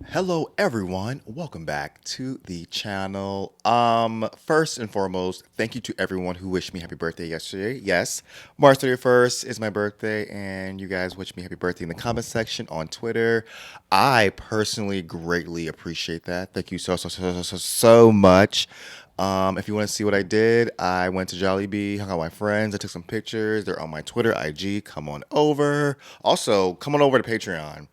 Hello everyone, welcome back to the channel. First and foremost, thank you to everyone who wished me happy birthday yesterday. Yes, March 31st is my birthday and you guys wished me happy birthday in the comment section on Twitter. I personally greatly appreciate that. Thank you so much. If you want to see what I did, I went to Jollibee, hung out with my friends, I took some pictures. They're on my Twitter, IG. Come on over. Also, come on over to Patreon.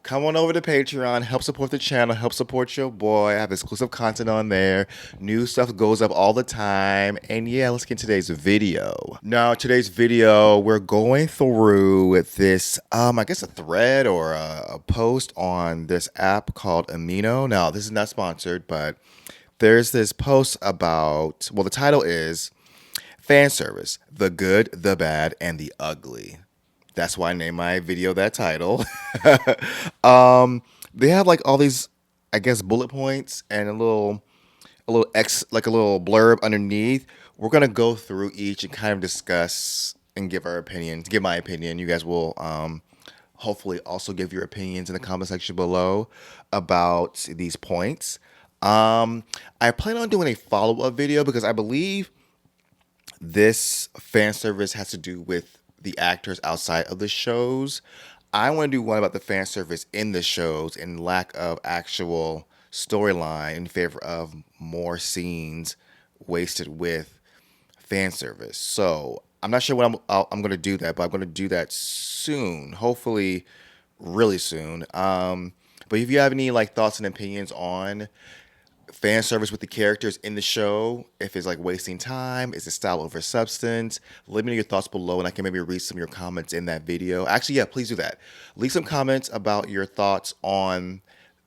Come on over to Patreon, help support the channel, help support your boy. I have exclusive content on there. New stuff goes up all the time. And yeah, let's get today's video. Now, today's video, we're going through this, I guess a thread or a post on this app called Amino. Now, this is not sponsored, but there's this post about, well, the title is Fan Service, the Good, the Bad, and the Ugly. That's why I named my video that title. They have like all these, I guess, bullet points and a little blurb underneath. We're gonna go through each and kind of discuss and give our opinions. Give my opinion. You guys will hopefully also give your opinions in the comment section below about these points. I plan on doing a follow up video because I believe this fan service has to do with the actors outside of the shows. I want to do one about the fan service in the shows and lack of actual storyline in favor of more scenes wasted with fan service. So I'm not sure when I'm going to do that, but I'm going to do that soon. Hopefully, really soon. But if you have any like thoughts and opinions on fan service with the characters in the show, if it's like wasting time, is it style over substance, let me know your thoughts below and I can maybe read some of your comments in that video. Actually, yeah, please do that. Leave some comments about your thoughts on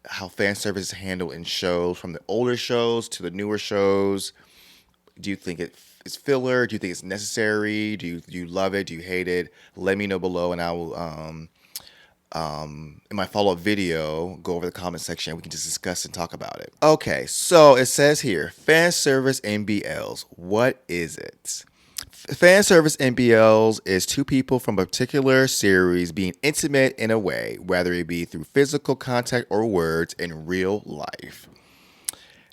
how fan service is handled in shows, from the older shows to the newer shows. Do you think it is filler? Do you think it's necessary? Do you love it? Do you hate it? Let me know below and I will in my follow-up video, go over the comment section and we can just discuss and talk about it. Okay, so it says here, fan service NBLs. What is it? Fan service NBLs is two people from a particular series being intimate in a way, whether it be through physical contact or words in real life.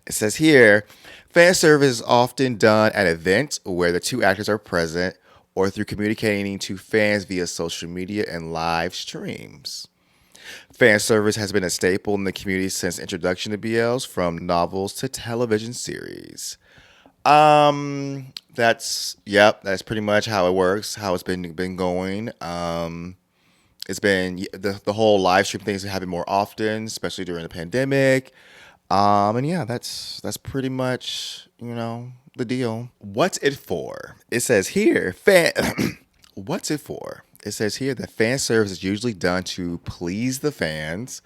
It says here, fan service is often done at events where the two actors are present or through communicating to fans via social media and live streams. Fan service has been a staple in the community since introduction to BLs, from novels to television series. That's pretty much how it works, how it's been going. It's been the whole live stream things have happened more often, especially during the pandemic. And yeah, that's pretty much the deal. What's it for? It says here, What's it for? It says here that fan service is usually done to please the fans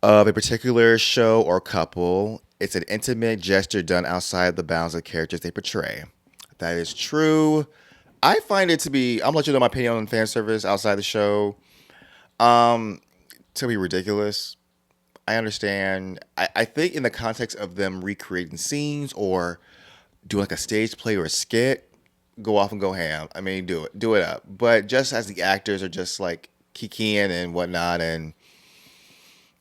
of a particular show or couple. It's an intimate gesture done outside the bounds of the characters they portray. That is true. I find it to be. I'm gonna let you know my opinion on fan service outside the show. To be ridiculous. I understand. I think in the context of them recreating scenes or do like a stage play or a skit, go off and go ham. I mean, do it up. But just as the actors are just like kikiing and whatnot, and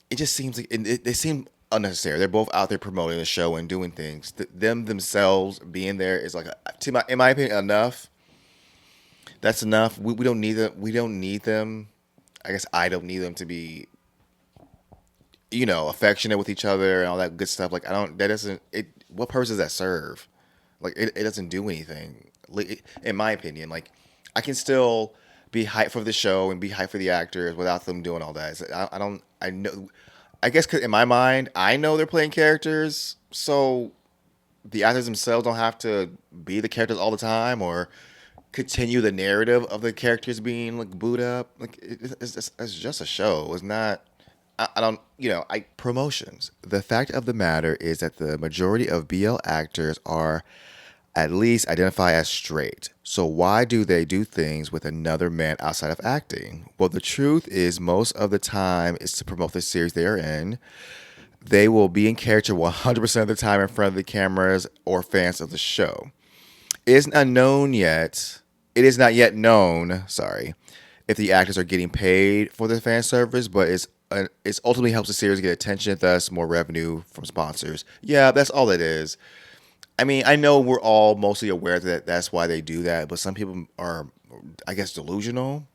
it just seems like they seem unnecessary. They're both out there promoting the show and doing things. Them themselves being there is like, in my opinion, enough. That's enough. We don't need them. We don't need them. I guess I don't need them to be affectionate with each other and all that good stuff. Like I don't. That doesn't. It. What purpose does that serve? Like it doesn't do anything. In my opinion, like I can still be hyped for the show and be hyped for the actors without them doing all that. I don't. I know. I guess 'cause in my mind, I know they're playing characters, so the actors themselves don't have to be the characters all the time or continue the narrative of the characters being like booed up. Like it's just a show. It's not. I don't. I promotions. The fact of the matter is that the majority of BL actors are at least identify as straight. So why do they do things with another man outside of acting? Well, the truth is most of the time is to promote the series they are in. They will be in character 100% of the time in front of the cameras or fans of the show. It is not known yet. It is not yet known, sorry. if the actors are getting paid for the fan service, but it's ultimately helps the series get attention, thus more revenue from sponsors. Yeah, that's all it is. I mean, I know we're all mostly aware that that's why they do that, but some people are, I guess, delusional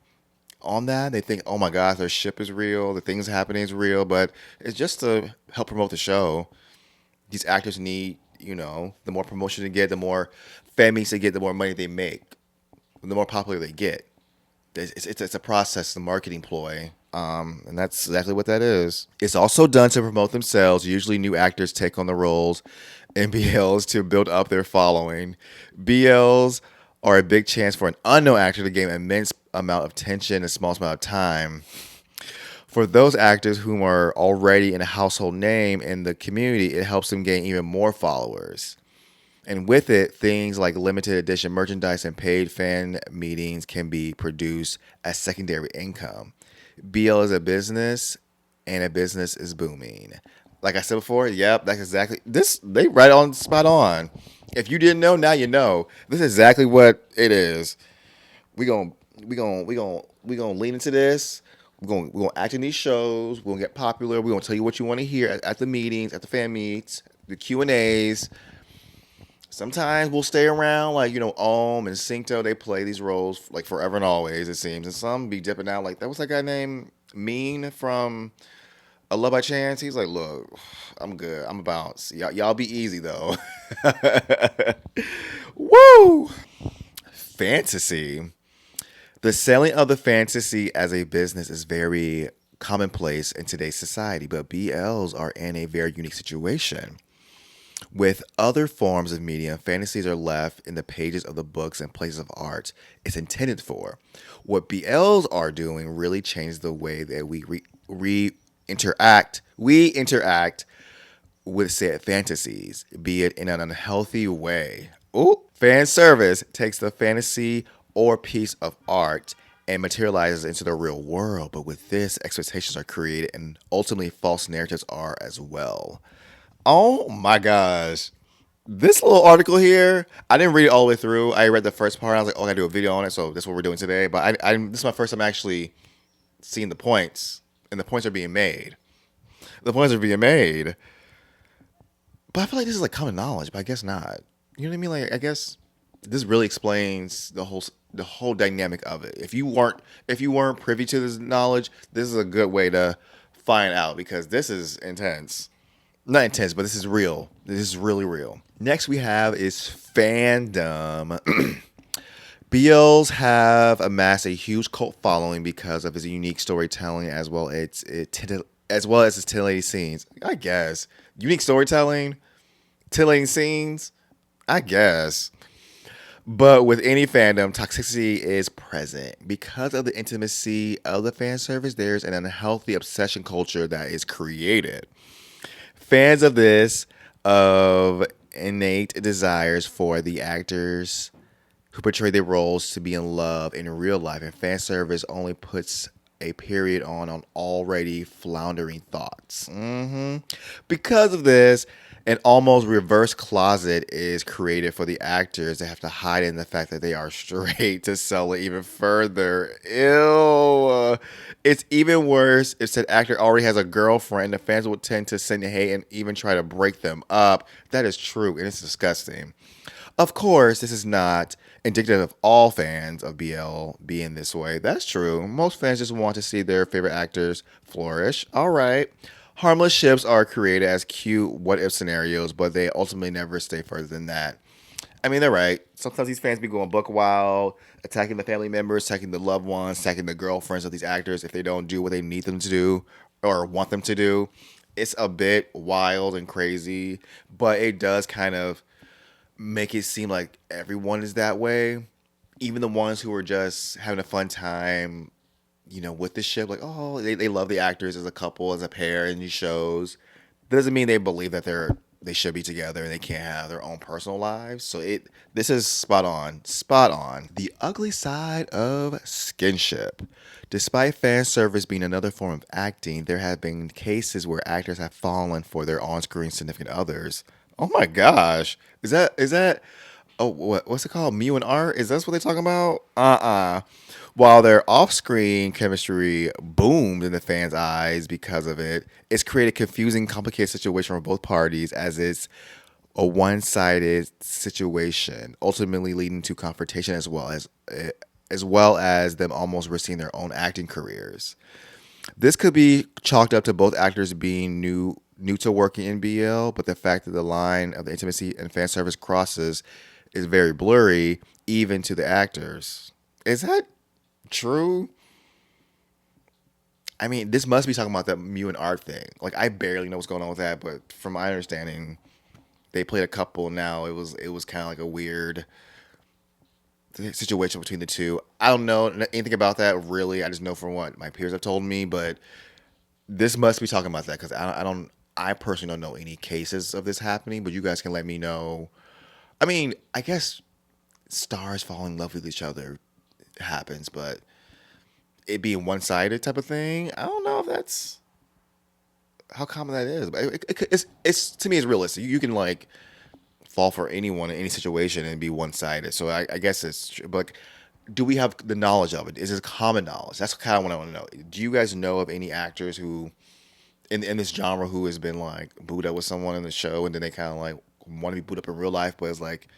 on that. They think, oh my gosh, their ship is real, the things happening is real, but it's just to help promote the show. These actors need, the more promotion they get, the more fan meets they get, the more money they make, the more popular they get. It's a process, a marketing ploy. And that's exactly what that is. It's also done to promote themselves. Usually, new actors take on the roles in BLs to build up their following. BLs are a big chance for an unknown actor to gain an immense amount of attention in a small amount of time. For those actors who are already in a household name in the community, it helps them gain even more followers. And with it, things like limited edition merchandise and paid fan meetings can be produced as secondary income. BL is a business, and a business is booming. Like I said before, yep, that's exactly this. They right on spot on. If you didn't know, now you know. This is exactly what it is. We gon' we gonna lean into this. We're gonna act in these shows. We're gonna get popular. We're gonna tell you what you want to hear at the meetings, at the fan meets, the Q&As. Sometimes we'll stay around, like, and Syncto, they play these roles like forever and always, it seems. And some be dipping out, like, that was that guy named Mean from A Love by Chance. He's like, look, I'm good. I'm a bounce. Y'all be easy, though. Woo! Fantasy. The selling of the fantasy as a business is very commonplace in today's society, but BLs are in a very unique situation. With other forms of media, fantasies are left in the pages of the books and places of art it's intended for. What BLs are doing really changes the way that we interact with said fantasies, be it in an unhealthy way. Ooh, fan service takes the fantasy or piece of art and materializes into the real world. But with this, expectations are created and ultimately false narratives are as well. Oh my gosh. This little article here, I didn't read it all the way through. I read the first part. I was like, oh, I gotta do a video on it. So that's what we're doing today. But this is my first time actually seeing the points, and the points are being made. The points are being made. But I feel like this is like common knowledge, but I guess not. You know what I mean? Like, I guess this really explains the whole dynamic of it. If you weren't privy to this knowledge, this is a good way to find out because this is intense. Not intense, but this is real. This is really real. Next we have is fandom. BLs have amassed a huge cult following because of his unique storytelling as well as his titillating scenes. I guess unique storytelling, titillating scenes. I guess. But with any fandom, toxicity is present. Because of the intimacy of the fan service, there's an unhealthy obsession culture that is created. Fans of innate desires for the actors who portray their roles to be in love in real life, and fan service only puts a period on already floundering thoughts. Because of this, an almost reverse closet is created for the actors that have to hide in the fact that they are straight to sell it even further. Ew. It's even worse if said actor already has a girlfriend. The fans will tend to send hate and even try to break them up. That is true, and it's disgusting. Of course, this is not indicative of all fans of BL being this way. That's true. Most fans just want to see their favorite actors flourish. All right. Harmless ships are created as cute what if scenarios, but they ultimately never stay further than that. I mean, they're right. Sometimes these fans be going buck wild, attacking the family members, attacking the loved ones, attacking the girlfriends of these actors if they don't do what they need them to do or want them to do. It's a bit wild and crazy, but it does kind of make it seem like everyone is that way. Even the ones who are just having a fun time, with the ship, like, oh, they love the actors as a couple, as a pair in these shows. That doesn't mean they believe that they should be together and they can't have their own personal lives. So this is spot on. Spot on. The ugly side of skinship. Despite fan service being another form of acting, there have been cases where actors have fallen for their on-screen significant others. Oh my gosh. Is that Oh, what's it called? Mew and Art? Is that what they're talking about? While their off-screen chemistry boomed in the fans' eyes because of it, it's created a confusing, complicated situation for both parties as it's a one-sided situation, ultimately leading to confrontation as well as them almost risking their own acting careers. This could be chalked up to both actors being new to working in BL, but the fact that the line of the intimacy and fan service crosses is very blurry, even to the actors. Is that true? I mean, this must be talking about that Mew and Art thing. Like, I barely know what's going on with that, but from my understanding, they played a couple. Now it was kind of like a weird situation between the two. I don't know anything about that really. I just know from what my peers have told me, but this must be talking about that because I personally don't know any cases of this happening, but you guys can let me know. I mean, I guess stars falling in love with each other happens, but it being one sided type of thing, I don't know if that's how common that is. But it's to me, it's realistic. You can like fall for anyone in any situation and be one sided. So I guess it's true. But like, do we have the knowledge of it? Is it common knowledge? That's kind of what I want to know. Do you guys know of any actors who in this genre who has been like booed up with someone in the show and then they kind of like want to be booed up in real life, but is like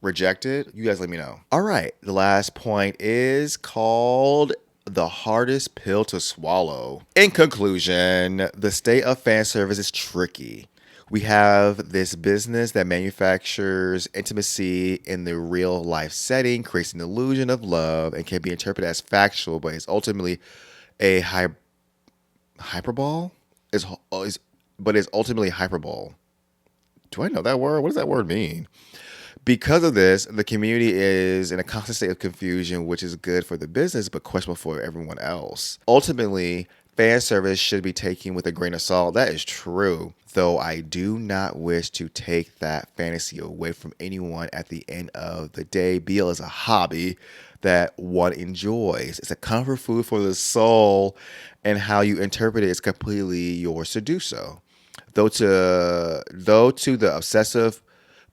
rejected? You guys let me know. All right. The last point is called the hardest pill to swallow. In conclusion, the state of fan service is tricky. We have this business that manufactures intimacy in the real life setting, creates an illusion of love, and can be interpreted as factual, but it's ultimately a hyperbole. Is ultimately hyperbole. Do I know that word? What does that word mean? Because of this, the community is in a constant state of confusion, which is good for the business but questionable for everyone else. Ultimately, fan service should be taken with a grain of salt. That is true. Though I do not wish to take that fantasy away from anyone at the end of the day. BL is a hobby that one enjoys. It's a comfort food for the soul, and how you interpret it is completely yours to do so. Though to the obsessive,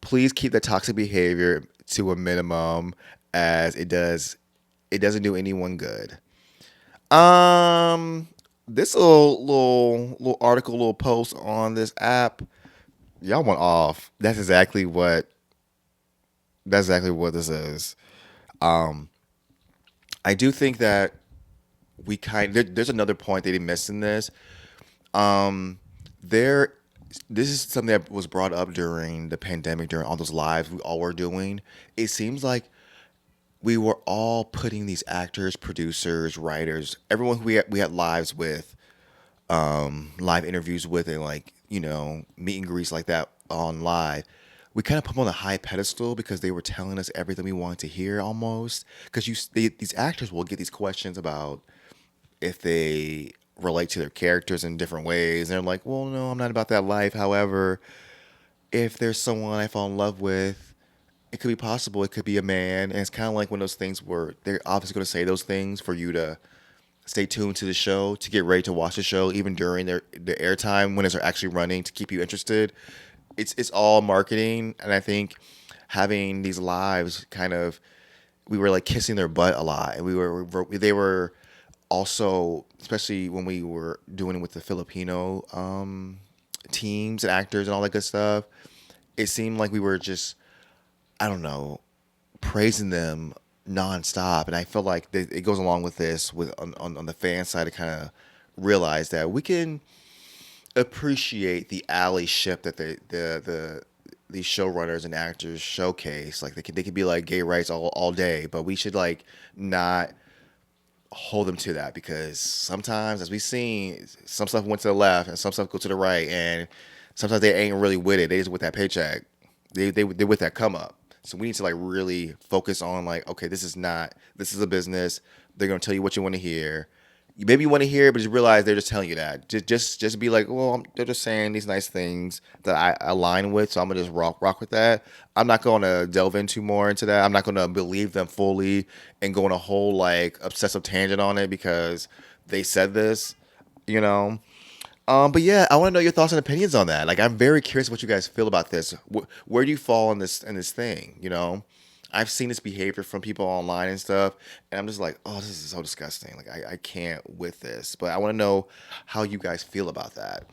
please keep the toxic behavior to a minimum as it doesn't do anyone good. Um this little article, little post on this app, y'all went off. That's exactly what this is. Um I do think that there's another point they didn't miss in this. Um, there, this is something that was brought up during the pandemic, during all those lives we all were doing. It seems like we were all putting these actors, producers, writers, everyone who we had lives with, live interviews with, and like meet and greets like that on live. We kind of put them on a high pedestal because they were telling us everything we wanted to hear almost. Because these actors will get these questions about if they relate to their characters in different ways. And they're like, well, no, I'm not about that life. However, if there's someone I fall in love with, it could be possible. It could be a man. And it's kind of like one of those things where they're obviously going to say those things for you to stay tuned to the show, to get ready to watch the show, even during the airtime when it's actually running to keep you interested. It's all marketing. And I think having these lives kind of, we were like kissing their butt a lot. And they were also, especially when we were doing it with the Filipino teams and actors and all that good stuff, it seemed like we were just, I don't know, praising them nonstop. And I feel like it goes along with this with on the fan side to kind of realize that we can appreciate the alley ship that these showrunners and actors showcase. Like they could be like gay rights all day, but we should like not hold them to that because sometimes, as we've seen, some stuff went to the left and some stuff go to the right, and sometimes they ain't really with it. They just with that paycheck. They with that come up. So we need to like really focus on like, okay, this is a business. They're gonna tell you what you want to hear. Maybe you want to hear it, but you realize they're just telling you that. Just be like, well, they're just saying these nice things that I align with, so I'm gonna just rock with that. I'm not gonna delve into more into that. I'm not gonna believe them fully and go on a whole like obsessive tangent on it because they said this, you know. But yeah, I want to know your thoughts and opinions on that. Like, I'm very curious what you guys feel about this. Where do you fall in this thing? You know, I've seen this behavior from people online and stuff, and I'm just like, oh, this is so disgusting. Like, I can't with this. But I want to know how you guys feel about that.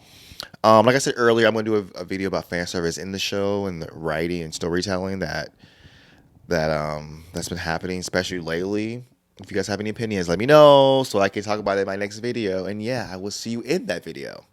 Like I said earlier, I'm going to do a video about fan service in the show and the writing and storytelling that's been happening, especially lately. If you guys have any opinions, let me know so I can talk about it in my next video. And yeah, I will see you in that video.